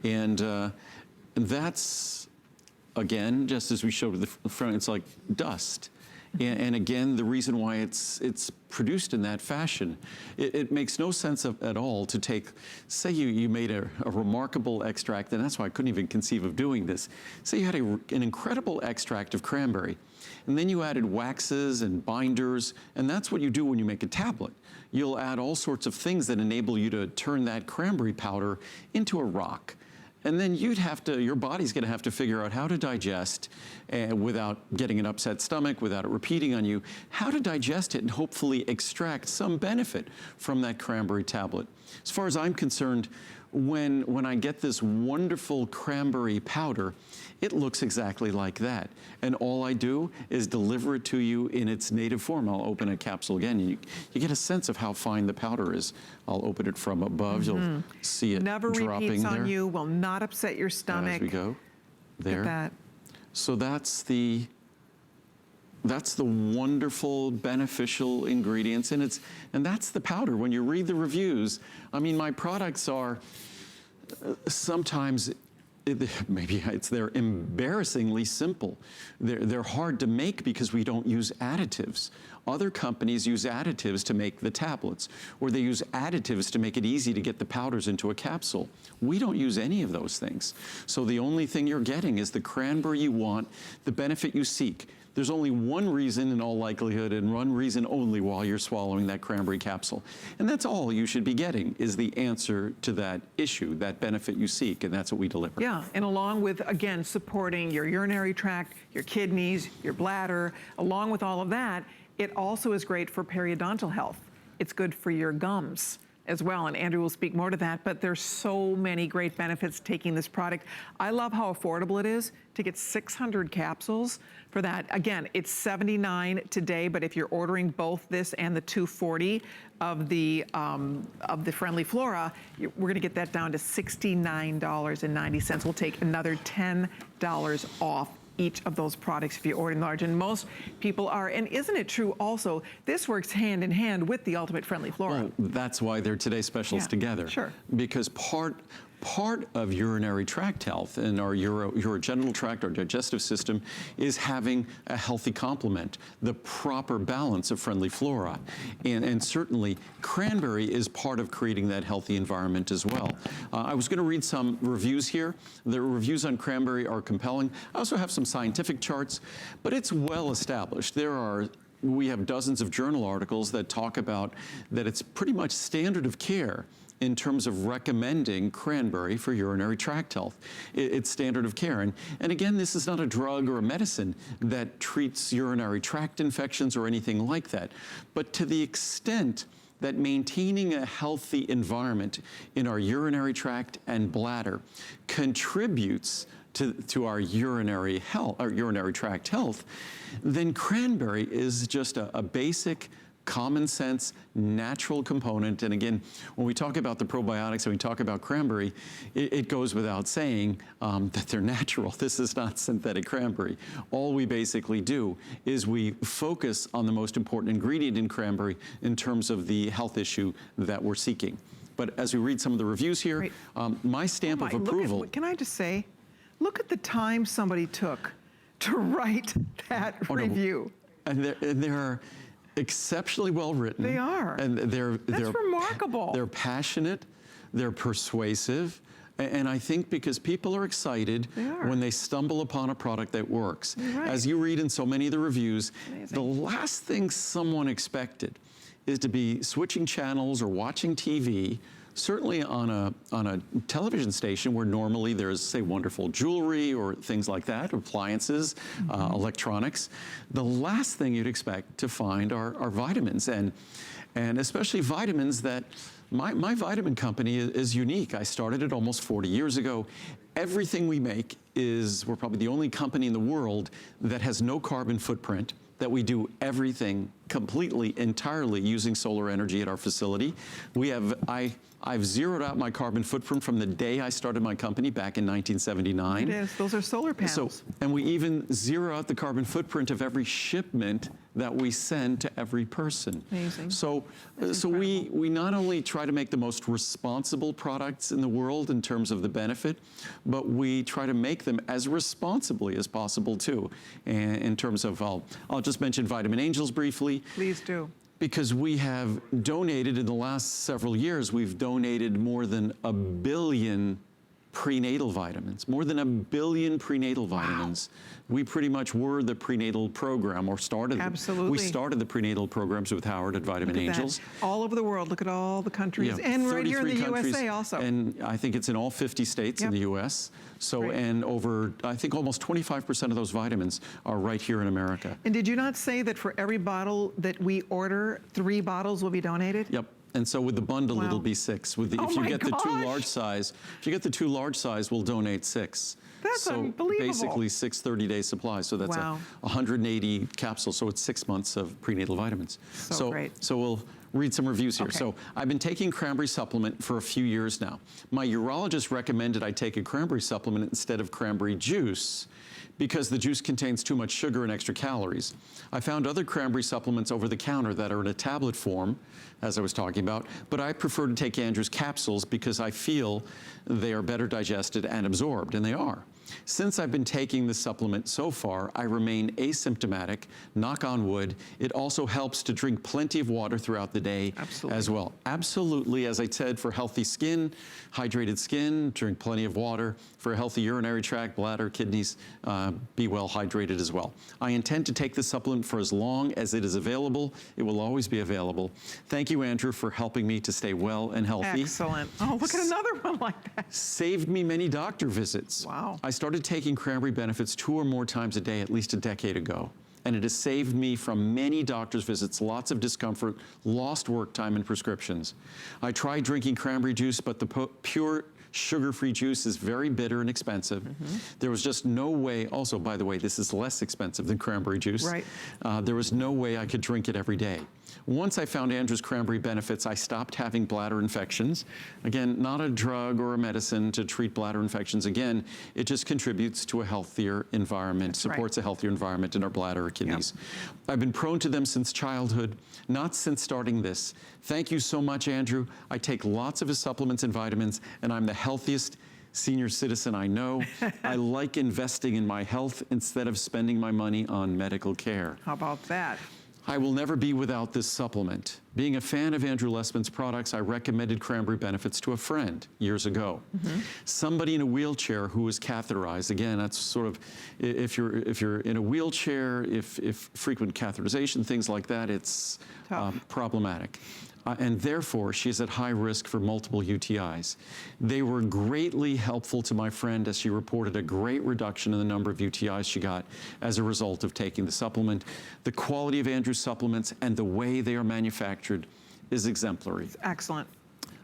And that's, again, just as we showed at the front, it's like dust. And again, the reason why it's produced in that fashion, it makes no sense at all to take, say you made a remarkable extract, and that's why I couldn't even conceive of doing this. Say you had an incredible extract of cranberry, and then you added waxes and binders, and that's what you do when you make a tablet. You'll add all sorts of things that enable you to turn that cranberry powder into a rock. And then your body's gonna have to figure out how to digest without getting an upset stomach, without it repeating on you, how to digest it and hopefully extract some benefit from that cranberry tablet. As far as I'm concerned, when I get this wonderful cranberry powder, it looks exactly like that. And all I do is deliver it to you in its native form. I'll open a capsule again. You get a sense of how fine the powder is. I'll open it from above. You'll see it Never dropping repeats there. on you, will not upset your stomach. As we go, there. Look at that. So that's the wonderful, beneficial ingredients, and that's the powder. When you read the reviews, I mean, my products are sometimes they're embarrassingly simple. They're hard to make because we don't use additives. Other companies use additives to make the tablets, or they use additives to make it easy to get the powders into a capsule. We don't use any of those things. So the only thing you're getting is the cranberry you want, the benefit you seek. There's only one reason in all likelihood, and one reason only while you're swallowing that cranberry capsule. And that's all you should be getting, is the answer to that issue, that benefit you seek, and that's what we deliver. Yeah, and along with, again, supporting your urinary tract, your kidneys, your bladder, along with all of that, it also is great for periodontal health. It's good for your gums. as well, and Andrew will speak more to that, but there's so many great benefits taking this product. I love how affordable it is to get 600 capsules for that. Again, it's $79 today, but if you're ordering both this and the 240 of the Friendly Flora, we're gonna get that down to $69.90. We'll take another $10 off each of those products if you order in large, and most people are. And isn't it true also, this works hand in hand with the Ultimate Friendly Flora? Well, that's why they're today's specials together. Sure. Because part of urinary tract health and our urogenital tract, our digestive system, is having a healthy complement, the proper balance of Friendly Flora. And certainly cranberry is part of creating that healthy environment as well. I was going to read some reviews here. The reviews on cranberry are compelling. I also have some scientific charts, but it's well established. We have dozens of journal articles that talk about that it's pretty much standard of care in terms of recommending cranberry for urinary tract health. It's standard of care. And again, this is not a drug or a medicine that treats urinary tract infections or anything like that. But to the extent that maintaining a healthy environment in our urinary tract and bladder contributes to our urinary health, our urinary tract health, then cranberry is just a basic, common sense, natural component. And again, when we talk about the probiotics and we talk about cranberry, it goes without saying that they're natural. This is not synthetic cranberry. All we basically do is we focus on the most important ingredient in cranberry in terms of the health issue that we're seeking. But as we read some of the reviews here, my stamp of approval. Can I just say, look at the time somebody took to write that review. No. And they're exceptionally well written. They are. And That's remarkable. They're passionate, they're persuasive, and I think because people are excited when they stumble upon a product that works. Right. As you read in so many of the reviews, the last thing someone expected is to be switching channels or watching TV, certainly on a television station where normally there's, say, wonderful jewelry or things like that, appliances, electronics. The last thing you'd expect to find are vitamins, and especially vitamins that my vitamin company is unique. I started it almost 40 years ago. Everything we make we're probably the only company in the world that has no carbon footprint, that we do everything completely, entirely using solar energy at our facility. I've zeroed out my carbon footprint from the day I started my company back in 1979. It is. Those are solar panels. And we even zero out the carbon footprint of every shipment that we send to every person. Amazing. So we not only try to make the most responsible products in the world in terms of the benefit, but we try to make them as responsibly as possible too. And in terms of, I'll just mention Vitamin Angels briefly. Please do. Because we have donated, in the last several years, we've donated more than 1 billion prenatal vitamins, more than 1 billion prenatal vitamins. Wow. We pretty much were the prenatal program, or started. Absolutely. We started the prenatal programs with Howard at Vitamin Angels. All over the world, look at all the countries, and right here in the USA also. And I think it's in all 50 states in the US. So, and over, I think almost 25% of those vitamins are right here in America. And did you not say that for every bottle that we order, 3 bottles will be donated? Yep. And so with the bundle, it'll be 6. With the, if you get the 2 large size, we'll donate 6. That's unbelievable. Basically 6 30-day supplies. So that's 180 capsules. So it's 6 months of prenatal vitamins. So great. So we'll read some reviews here. So I've been taking cranberry supplement for a few years now. My urologist recommended I take a cranberry supplement instead of cranberry juice because the juice contains too much sugar and extra calories. I found other cranberry supplements over the counter that are in a tablet form, as I was talking about, but I prefer to take Andrew's capsules because I feel they are better digested and absorbed, and they are. Since I've been taking the supplement so far, I remain asymptomatic, knock on wood. It also helps to drink plenty of water throughout the day as well. Absolutely, as I said, for healthy skin, hydrated skin, drink plenty of water. For a healthy urinary tract, bladder, kidneys, be well hydrated as well. I intend to take this supplement for as long as it is available. It will always be available. Thank you, Andrew, for helping me to stay well and healthy. Excellent. Oh, look at another one like that. Saved me many doctor visits. Wow. I started taking cranberry benefits 2 or more times a day at least a decade ago. and it has saved me from many doctor's visits, lots of discomfort, lost work time and prescriptions. I tried drinking cranberry juice, but the pure sugar-free juice is very bitter and expensive. There was just no way, also, by the way, this is less expensive than cranberry juice. Right. There was no way I could drink it every day. Once I found Andrew's cranberry benefits, I stopped having bladder infections. Again, not a drug or a medicine to treat bladder infections. Again, it just contributes to a healthier environment, supports a healthier environment in our bladder or kidneys. I've been prone to them since childhood, not since starting this. Thank you so much, Andrew. I take lots of his supplements and vitamins, and I'm the healthiest senior citizen I know. I like investing in my health instead of spending my money on medical care. How about that? I will never be without this supplement. Being a fan of Andrew Lessman's products, I recommended cranberry benefits to a friend years ago. Somebody in a wheelchair who was catheterized. Again, that's sort of, if you're in a wheelchair, if frequent catheterization, things like that, it's problematic. And therefore, she's at high risk for multiple UTIs. They were greatly helpful to my friend as she reported a great reduction in the number of UTIs she got as a result of taking the supplement. The quality of Andrew's supplements and the way they are manufactured is exemplary. Excellent.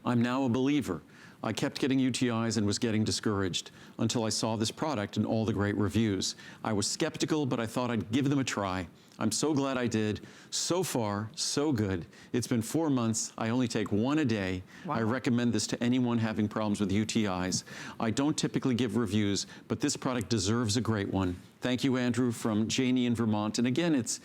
I'm now a believer. I kept getting UTIs and was getting discouraged until I saw this product and all the great reviews. I was skeptical, but I thought I'd give them a try. I'm so glad I did. So far, so good. It's been 4 months. I only take one a day. Wow. I recommend this to anyone having problems with UTIs. I don't typically give reviews, but this product deserves a great one. Thank you, Andrew, from Janie in Vermont. And again, it's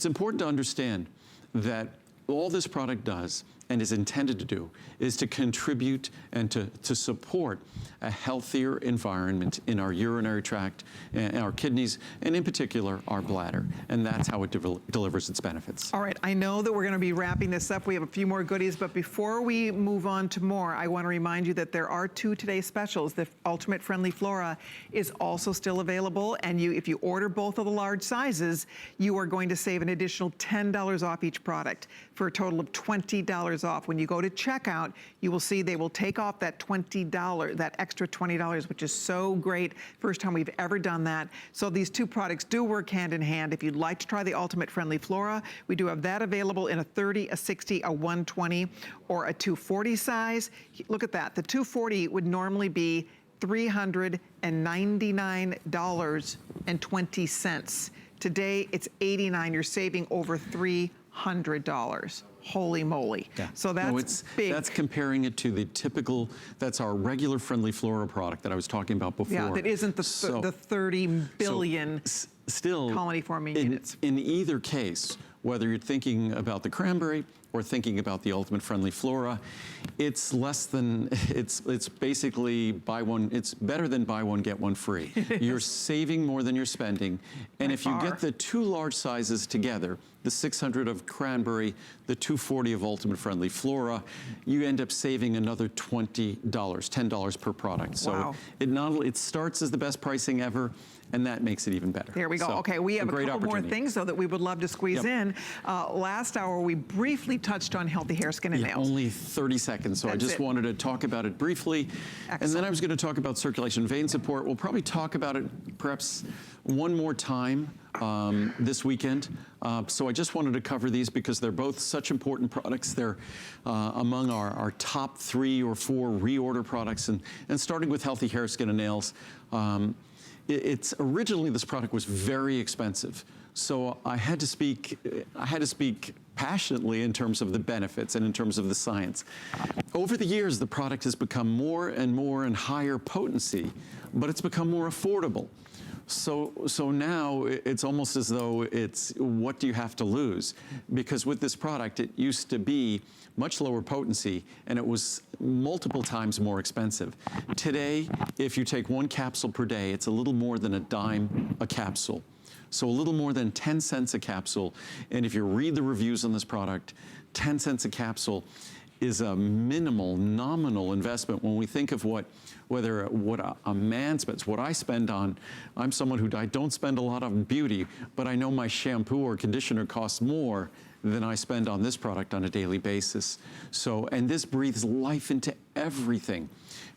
important to understand that all this product does and is intended to do is to contribute and to support a healthier environment in our urinary tract, and our kidneys, and in particular, our bladder. And that's how it delivers its benefits. All right, I know that we're going to be wrapping this up. We have a few more goodies, but before we move on to more, I want to remind you that there are 2 today's specials. The Ultimate Friendly Flora is also still available, and if you order both of the large sizes, you are going to save an additional $10 off each product for a total of $20 off. When you go to checkout, you will see they will take off that $20, that extra $20, which is so great. First time we've ever done that. So these 2 products do work hand in hand. If you'd like to try the Ultimate Friendly Flora, we do have that available in a 30, a 60, a 120, or a 240 size. Look at that. The 240 would normally be $399.20. Today, it's $89. You're saving over $300. Holy moly. Yeah. So that's big. That's comparing it to the typical, that's our regular Friendly Flora product that I was talking about before. Yeah, that isn't the 30 billion still colony-forming units. In either case, whether you're thinking about the cranberry or thinking about the Ultimate Friendly Flora, it's less than, it's basically it's better than buy one, get one free. You're saving more than you're spending. And if you get the 2 large sizes together, the 600 of cranberry, the 240 of Ultimate Friendly Flora, you end up saving another $20, $10 per product. So it starts as the best pricing ever, and that makes it even better. There we go. So, okay, we have a couple more things, though, that we would love to squeeze in. Last hour, we briefly touched on healthy hair, skin, and nails. Only 30 seconds, so I just wanted to talk about it briefly. Excellent. And then I was going to talk about circulation vein support. We'll probably talk about it perhaps one more time this weekend. So I just wanted to cover these because they're both such important products. They're among our top 3 or 4 reorder products. And starting with healthy hair, skin, and nails, it's originally this product was very expensive. So I had to speak passionately in terms of the benefits and in terms of the science. Over the years, the product has become more and more and higher potency, but it's become more affordable. So now it's almost as though it's what do you have to lose? Because with this product, it used to be much lower potency and it was multiple times more expensive. Today, if you take 1 capsule per day, it's a little more than a dime a capsule. So a little more than 10 cents a capsule. And if you read the reviews on this product, 10 cents a capsule is a minimal, nominal investment when we think of what a man spends, what I spend on. I'm someone I don't spend a lot on beauty, but I know my shampoo or conditioner costs more than I spend on this product on a daily basis. So, and this breathes life into everything.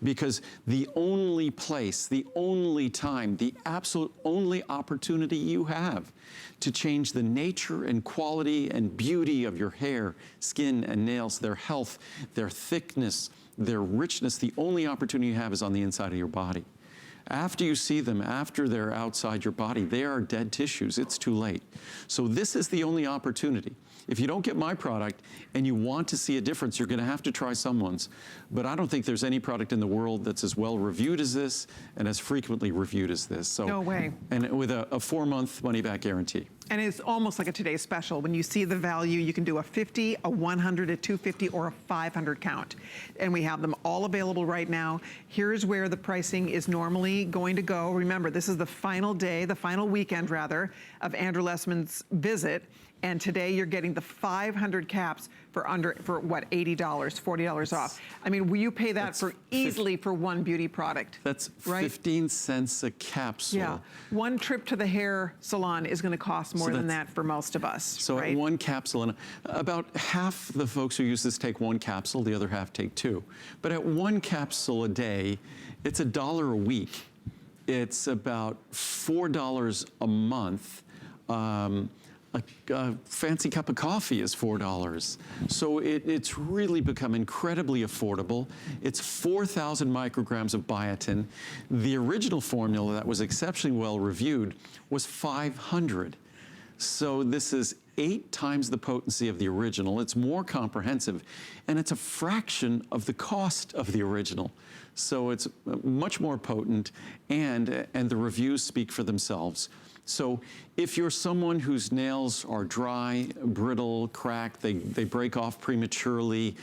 because the only place, the only time, the absolute only opportunity you have to change the nature and quality and beauty of your hair, skin, and nails, their health, their thickness, their richness, the only opportunity you have is on the inside of your body. After you see them, after they're outside your body, they are dead tissues. It's too late. So this is the only opportunity. If you don't get my product and you want to see a difference, you're going to have to try someone's. But I don't think there's any product in the world that's as well reviewed as this and as frequently reviewed as this. So, no way. And with a 4-month money-back guarantee. And it's almost like a today's special. When you see the value, you can do a 50, a 100, a 250, or a 500 count. And we have them all available right now. Here's where the pricing is normally going to go. Remember, this is the final day, the final weekend rather, of Andrew Lessman's visit. And today you're getting the 500 caps for what, $80, $40 off. I mean, will you pay that for easily for one beauty product? That's right? 15 cents a capsule. Yeah, one trip to the hair salon is gonna cost more than that for most of us, So right? one capsule, and about half the folks who use this take one capsule, the other half take two. But at one capsule a day, it's $1 a week. It's about $4 a month. A fancy cup of coffee is $4. So it's really become incredibly affordable. It's 4,000 micrograms of biotin. The original formula that was exceptionally well reviewed was 500. So this is 8 times the potency of the original. It's more comprehensive, and it's a fraction of the cost of the original. So it's much more potent, and the reviews speak for themselves. So if you're someone whose nails are dry, brittle, cracked, they break off prematurely,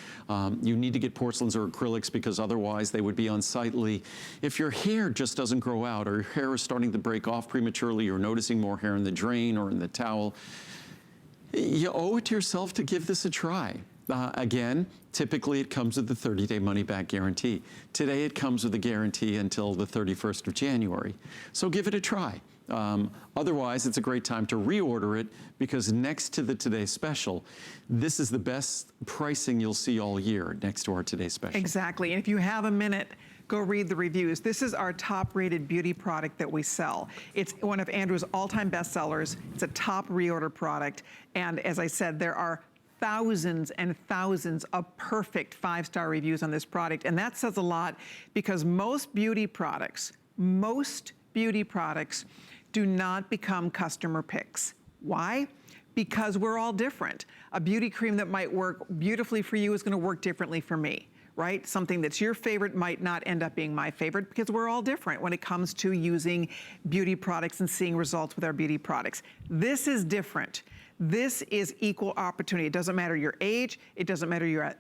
you need to get porcelains or acrylics because otherwise they would be unsightly. If your hair just doesn't grow out, or your hair is starting to break off prematurely, you're noticing more hair in the drain or in the towel, you owe it to yourself to give this a try. Again, typically it comes with the 30-day money-back guarantee. Today it comes with a guarantee until the 31st of January. So give it a try. Otherwise, it's a great time to reorder it because next to the Today Special, this is the best pricing you'll see all year next to our Today Special. Exactly, and if you have a minute, go read the reviews. This is our top-rated beauty product that we sell. It's one of Andrew's all-time bestsellers. It's a top reorder product, and as I said, there are thousands and thousands of perfect 5-star reviews on this product, and that says a lot because most beauty products do not become customer picks. Why? Because we're all different. A beauty cream that might work beautifully for you is gonna work differently for me, right? Something that's your favorite might not end up being my favorite because we're all different when it comes to using beauty products and seeing results with our beauty products. This is different. This is equal opportunity. It doesn't matter your age, it doesn't matter your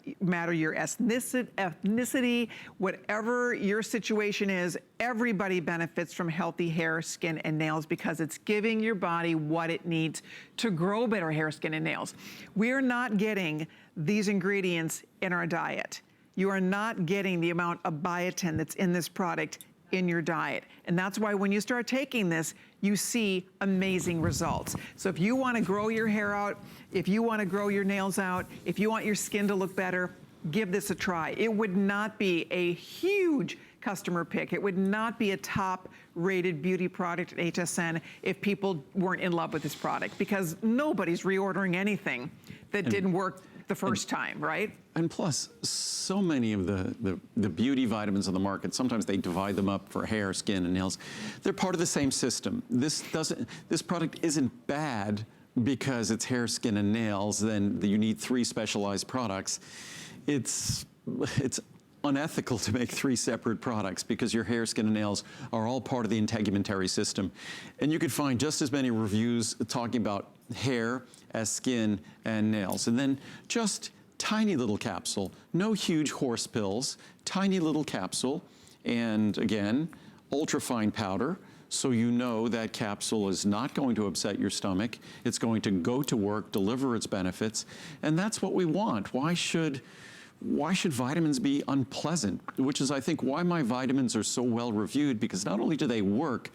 ethnicity, whatever your situation is, everybody benefits from healthy hair, skin, and nails because it's giving your body what it needs to grow better hair, skin, and nails. We're not getting these ingredients in our diet. You are not getting the amount of biotin that's in this product in your diet. And that's why when you start taking this, you see amazing results. So if you want to grow your hair out, if you want to grow your nails out, if you want your skin to look better, give this a try. It would not be a huge customer pick. It would not be a top-rated beauty product at HSN if people weren't in love with this product because nobody's reordering anything that didn't work the first time, right? And plus, so many of the beauty vitamins on the market, sometimes they divide them up for hair, skin, and nails. They're part of the same system. This product isn't bad because it's hair, skin, and nails, then you need 3 specialized products. It's unethical to make 3 separate products because your hair, skin, and nails are all part of the integumentary system. And you could find just as many reviews talking about hair as skin and nails. And then just tiny little capsule, no huge horse pills, tiny little capsule, and again, ultra-fine powder, so you know that capsule is not going to upset your stomach. It's going to go to work, deliver its benefits, and that's what we want. Why should vitamins be unpleasant? Which is, I think, why my vitamins are so well reviewed, because not only do they work,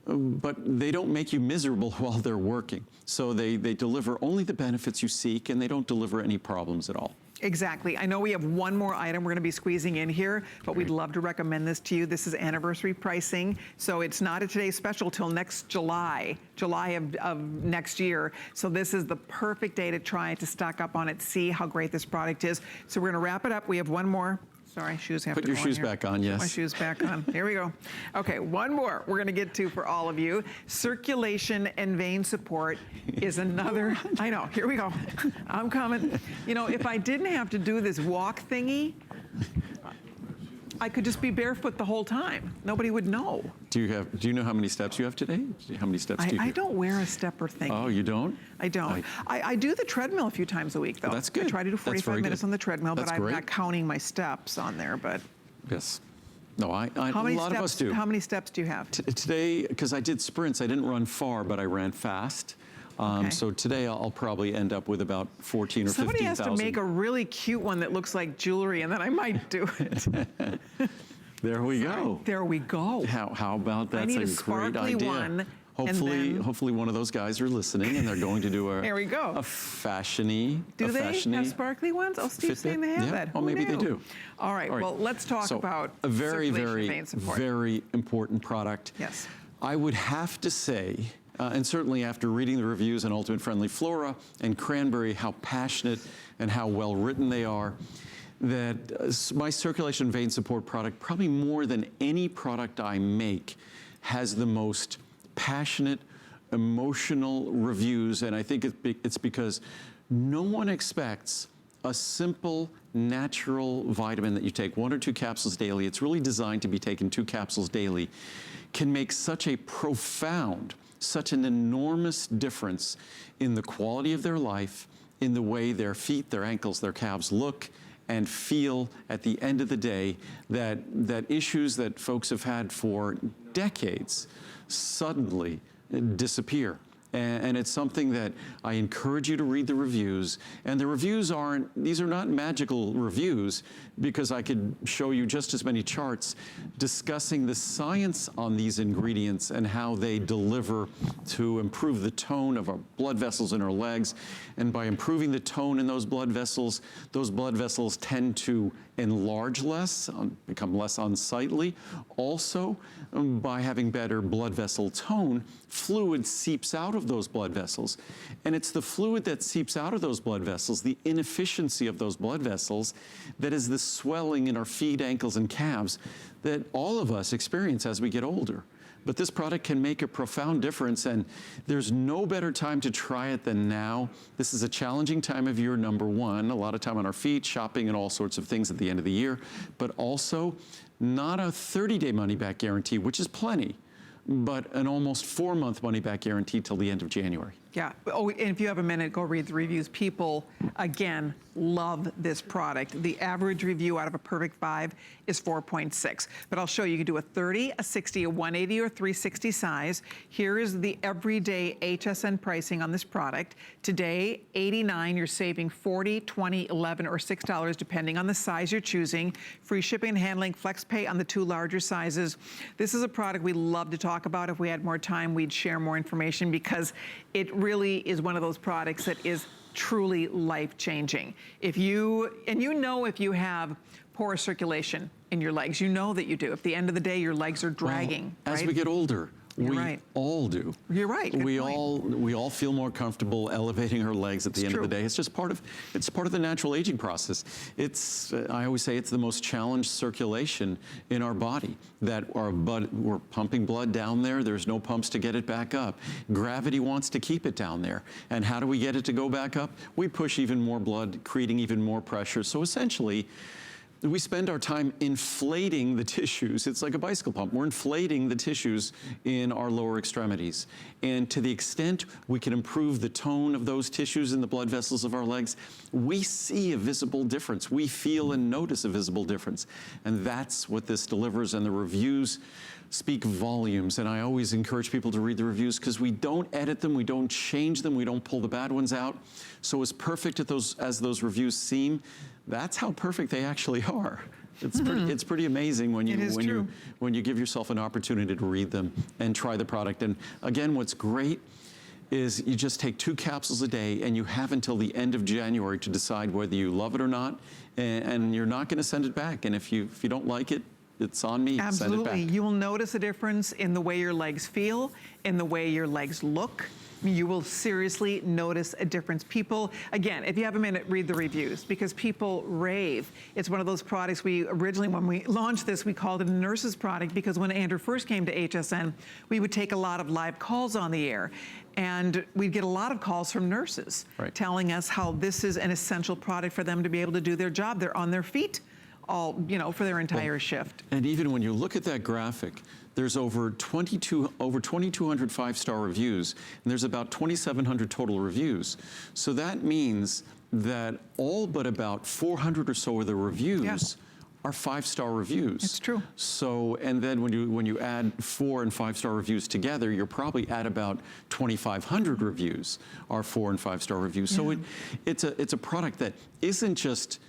but they don't make you miserable while they're working. So they deliver only the benefits you seek, and they don't deliver any problems at all. Exactly. I know we have one more item we're going to be squeezing in here, but we'd love to recommend this to you. This is anniversary pricing, so it's not a today's special till next July of next year. So this is the perfect day to try it, to stock up on it, see how great this product is. So we're going to wrap it up. We have one more. Sorry, shoes have to go on here. Put your shoes back on, yes. Put my shoes back on. Here we go. Okay, one more we're going to get to for all of you. Circulation and vein support is another, I know, here we go. I'm coming. You know, if I didn't have to do this walk thingy, I could just be barefoot the whole time. Nobody would know. Do you know how many steps you have today? How many steps do you do? I don't wear a stepper thing. Oh, you don't? I don't. I do the treadmill a few times a week, though. Well, that's good. I try to do 45 minutes on the treadmill, but I'm not counting my steps on there. But yes. No, a lot of us do. How many steps do you have? Today, because I did sprints, I didn't run far, but I ran fast. So today I'll probably end up with about 14 or 15,000. Somebody has to make a really cute one that looks like jewelry, and then I might do it. There we go. There we go. How about that? That's a great idea. One. Hopefully one of those guys are listening and they're going to do a there we go. A fashiony. Do they have sparkly ones? Oh, Steve's saying they have that. Well, maybe they do. All right. Well, let's talk about a very, vein support. very important product. Yes. I would have to say, and certainly after reading the reviews on Ultimate Friendly Flora and Cranberry, how passionate and how well written they are, that my circulation vein support product, probably more than any product I make, has the most passionate, emotional reviews. And I think it's because no one expects a simple, natural vitamin that you take 1 or 2 capsules daily. It's really designed to be taken 2 capsules daily, can make such a profound, such an enormous difference in the quality of their life, in the way their feet, their ankles, their calves look and feel at the end of the day, that issues that folks have had for decades suddenly disappear. And it's something that I encourage you to read the reviews. And the reviews these are not magical reviews, because I could show you just as many charts discussing the science on these ingredients and how they deliver to improve the tone of our blood vessels in our legs. And by improving the tone in those blood vessels tend to enlarge less, become less unsightly. Also, by having better blood vessel tone, fluid seeps out of those blood vessels. And it's the fluid that seeps out of those blood vessels, the inefficiency of those blood vessels, that is the swelling in our feet, ankles, and calves that all of us experience as we get older. But this product can make a profound difference, and there's no better time to try it than now. This is a challenging time of year, number one, a lot of time on our feet, shopping and all sorts of things at the end of the year, but also not a 30-day money-back guarantee, which is plenty, but an almost 4-month money-back guarantee till the end of January. Yeah. Oh, and if you have a minute, go read the reviews. People, again, love this product. The average review out of a perfect 5 is 4.6. But I'll show you. You can do a 30, a 60, a 180, or 360 size. Here is the everyday HSN pricing on this product. Today, $89. You're saving $40, $20, $11, or $6, depending on the size you're choosing. Free shipping and handling, flex pay on the 2 larger sizes. This is a product we love to talk about. If we had more time, we'd share more information, because it really is one of those products that is truly life-changing. If you have poor circulation in your legs, you know that you do. At the end of the day, your legs are dragging. Well, as we get older, we all do. You're right. We all feel more comfortable elevating our legs at the end of the day. It's just part of the natural aging process. I always say it's the most challenged circulation in our body. That we're pumping blood down there. There's no pumps to get it back up. Gravity wants to keep it down there. And how do we get it to go back up? We push even more blood, creating even more pressure. So essentially, we spend our time inflating the tissues. It's like a bicycle pump. We're inflating the tissues in our lower extremities. And to the extent we can improve the tone of those tissues in the blood vessels of our legs, we see a visible difference. We feel and notice a visible difference. And that's what this delivers. And the reviews speak volumes. And I always encourage people to read the reviews, because we don't edit them, we don't change them, we don't pull the bad ones out. So as perfect as those reviews seem, that's how perfect they actually are. It's pretty amazing when you give yourself an opportunity to read them and try the product. And again, what's great, is you just take 2 capsules a day, and you have until the end of January to decide whether you love it or not, and you're not going to send it back. And if you don't like it, it's on me. Absolutely. Send it back. You will notice a difference in the way your legs feel, in the way your legs look. You will seriously notice a difference. People, again, if you have a minute, read the reviews, because people rave. It's one of those products we originally, when we launched this, we called it a nurse's product, because when Andrew first came to HSN, we would take a lot of live calls on the air. And we'd get a lot of calls from nurses telling us how this is an essential product for them to be able to do their job. They're on their feet all, for their entire shift. And even when you look at that graphic, there's over 2,200 5-star reviews, and there's about 2,700 total reviews. So that means that all but about 400 or so of the reviews are 5-star reviews. It's true. So, and then when you add 4 and 5-star reviews together, you're probably at about 2,500 reviews are 4 and 5-star reviews. So it's a product that isn't just,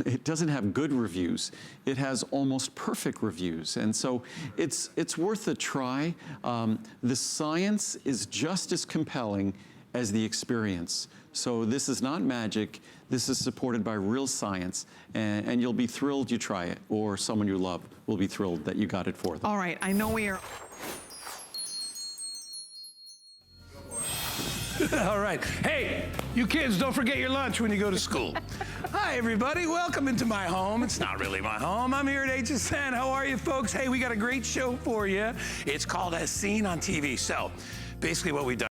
it doesn't have good reviews. It has almost perfect reviews. And so it's worth a try. The science is just as compelling as the experience. So this is not magic. This is supported by real science. And you'll be thrilled you try it, or someone you love will be thrilled that you got it for them. All right, I know we are... All right. Hey, you kids, don't forget your lunch when you go to school. Hi, everybody. Welcome into my home. It's not really my home. I'm here at HSN. How are you, folks? Hey, we got a great show for you. It's called As Seen on TV. So basically what we've done